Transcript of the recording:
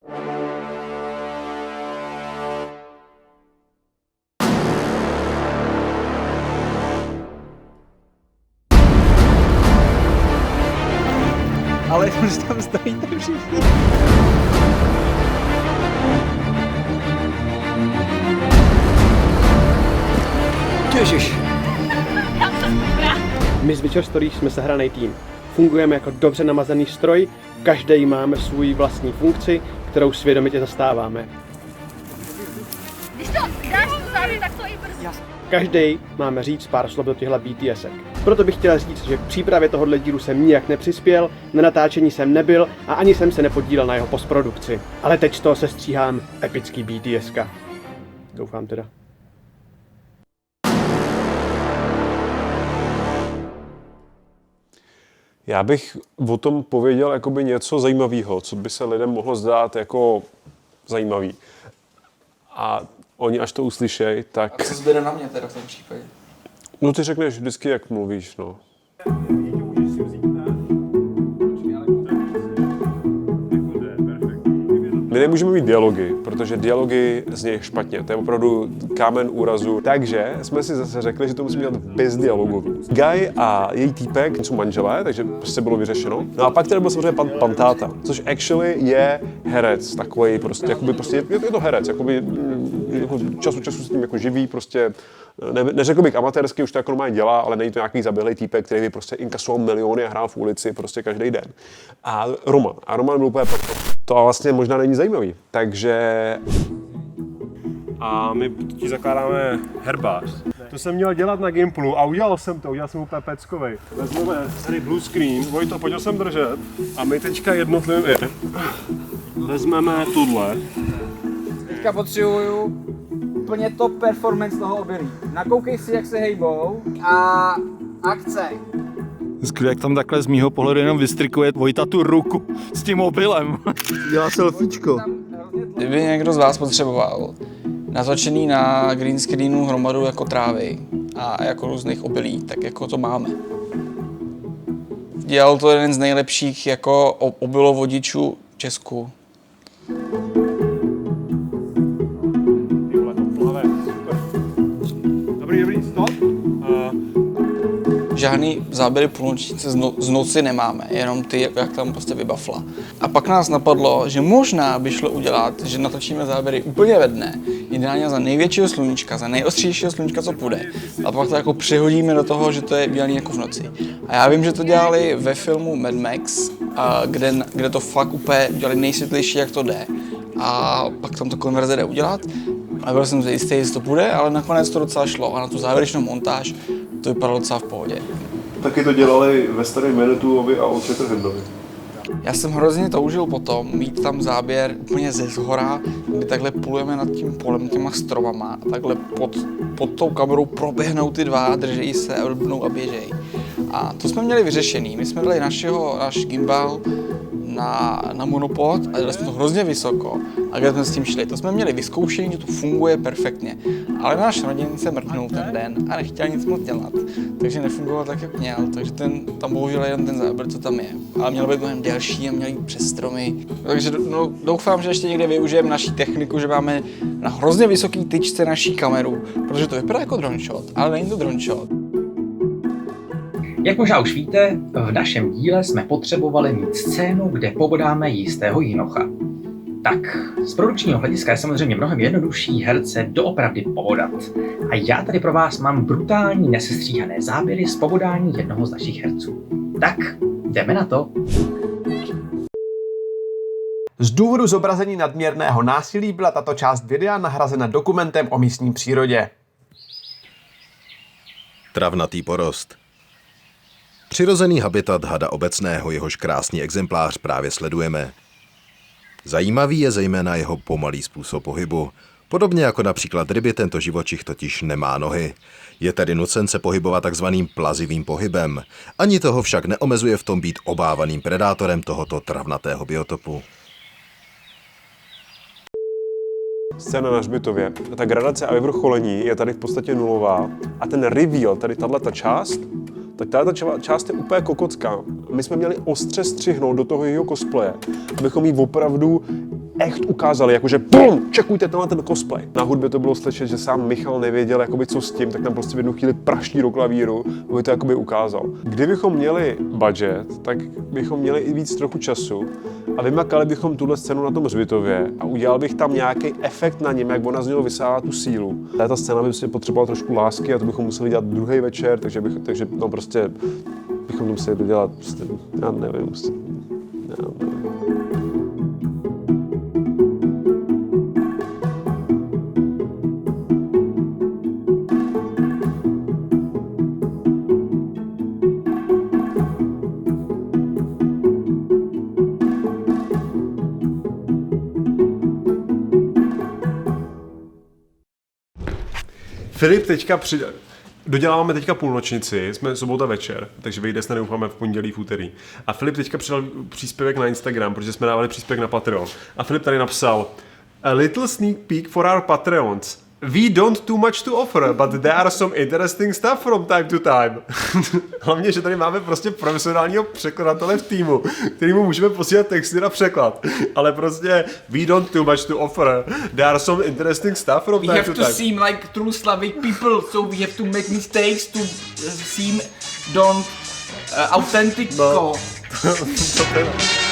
Ale už tam stojíte všichni. Ježiš. My z Witcher Stories jsme sehraný tým. Fungujeme jako dobře namazaný stroj, každý máme svůj vlastní funkci, kterou svědomitě zastáváme. Když to dáš tu závěr, tak to i brzo. Každý máme říct pár slov do těchto BTSek. Proto bych chtěl říct, že k přípravě tohohle dílu jsem nijak nepřispěl, na natáčení jsem nebyl a ani jsem se nepodílel na jeho postprodukci. Ale teď z toho se stříhám epický BTSka. Doufám teda. Já bych o tom pověděl jakoby něco zajímavého, co by se lidem mohlo zdát jako zajímavý. A oni až to uslyšejí, tak... A co zbyde na mě teda v tom případě? No ty řekneš vždycky, jak mluvíš, no. My nemůžeme mít dialogy, protože dialogy znějí špatně. To je opravdu kámen úrazu. Takže jsme si zase řekli, že to musíme dělat bez dialogu. Guy a její týpek jsou manželé, takže prostě bylo vyřešeno. No a pak tady byl samozřejmě pan táta, což actually je herec, takový prostě, jakoby prostě je to herec, jakoby jako času se tím jako živí, prostě neřekl bych amatérsky, už to jako normálně dělá, ale není to nějaký zaběhlej týpek, který by prostě inkasoval miliony a hrál v ulici prostě každý den. A Roman byl úplně to vlastně možná není zajímavý, takže... A my ti zakládáme herbář. To jsem měl dělat na Gimplu a udělal jsem úplně peckovej. Vezmeme tady blue screen, Vojto, pojď sem držet a my teďka jednotlivě vezmeme tuhle. Teďka potřebuju úplně top performance toho obilí. Nakoukej si, jak se hejbou a akce. Skvěle, jak tam takhle z mýho pohledu jenom vystrikuje Vojta tu ruku s tím mobilem. Dělá selfiečko. Kdyby někdo z vás potřeboval natočený na green screenu hromadu jako trávy a jako různých obilí, tak jako to máme. Dělal to jeden z nejlepších jako obilovodičů v Česku. Dobrý, stop. Žádný záběry půlnočnice z noci nemáme, jenom ty, jak tam prostě vybafla. A pak nás napadlo, že možná by šlo udělat, že natočíme záběry úplně ve dne, ideálně za největšího sluníčka, za nejostřejšího sluníčka, co půjde. A pak to jako přehodíme do toho, že to je udělaný jako v noci. A já vím, že to dělali ve filmu Mad Max, kde to fakt úplně dělali nejsvětlejší, jak to jde. A pak tam to konverze jde udělat. A byl jsem si jistý, jestli to půjde, ale nakonec to docela šlo. A na tu závěrečnou montáž to vypadalo docela v pohodě. Taky to dělali ve starém Venetuovi a Old Shatterhandovi. Já jsem hrozně toužil potom mít tam záběr úplně ze zhora, kdy takhle plujeme nad tím polem, těma stromama a takhle pod tou kamerou proběhnou ty dva, držejí se a blbnou a běžejí. A to jsme měli vyřešený. My jsme dali náš gimbal na monopod a dali jsme to hrozně vysoko a kde jsme s tím šli. To jsme měli vyzkoušení, že to funguje perfektně. Ale náš rodin se mrknul ten den a nechtěl nic moc dělat, takže nefungoval tak, jak měl. Takže tam bohužel jeden ten záběr, co tam je. Ale měl být mnohem delší a měl jít přes stromy. Takže doufám, že ještě někde využijeme naší techniku, že máme na hrozně vysoký tyčce naší kameru, protože to vypadá jako drone shot, ale není to drone shot. Jak možná už víte, v našem díle jsme potřebovali mít scénu, kde povodáme jistého jinocha. Tak, z produkčního hlediska je samozřejmě mnohem jednodušší herce doopravdy povodat. A já tady pro vás mám brutální nesestříhané záběry z povodání jednoho z našich herců. Tak, jdeme na to. Z důvodu zobrazení nadměrného násilí byla tato část videa nahrazena dokumentem o místní přírodě. Travnatý porost. Přirozený habitat hada obecného, jehož krásný exemplář právě sledujeme. Zajímavý je zejména jeho pomalý způsob pohybu. Podobně jako například ryby, tento živočich totiž nemá nohy. Je tedy nucen se pohybovat takzvaným plazivým pohybem. Ani toho však neomezuje v tom být obávaným predátorem tohoto travnatého biotopu. Scéna na hřbitově. Ta gradace a vyvrcholení je tady v podstatě nulová. A ten reveal, tady tato část, tak tato část je úplně kokocká. My jsme měli ostře střihnout do toho jeho cosplaye, abychom ji opravdu echt ukázali, jakože BUM! Čekujte ten cosplay. Na hudbě to bylo slyšet, že sám Michal nevěděl, jakoby, co s tím, tak tam prostě v jednu chvíli praští do klavíru, aby to jakoby ukázal. Kdybychom měli budget, tak bychom měli i víc trochu času a vymakali bychom tuhle scénu na tom hřbitově a udělal bych tam nějaký efekt na něm, jak ona z něho vysává tu sílu. Ta scéna by si potřebovala trošku lásky a to bychom museli dělat druhý večer, takže no prostě bychom to museli dodělat, prostě, já nevím, prostě, já nevím. Filip teďka doděláváme teďka půlnočnici, jsme sobota večer, takže vyjde snad doufáme v pondělí, v úterý. A Filip teďka přidal příspěvek na Instagram, protože jsme dávali příspěvek na Patreon. A Filip tady napsal A little sneak peek for our Patreons. We don't too much to offer, but there are some interesting stuff from time to time. Hlavně, že tady máme prostě profesionálního překladatele v týmu, kterýmu můžeme posílat texty na překlad. Ale prostě we don't too much to offer. There are some interesting stuff from time to time. We have to seem like true Slavic people, so we have to make mistakes to seem authentic. No. To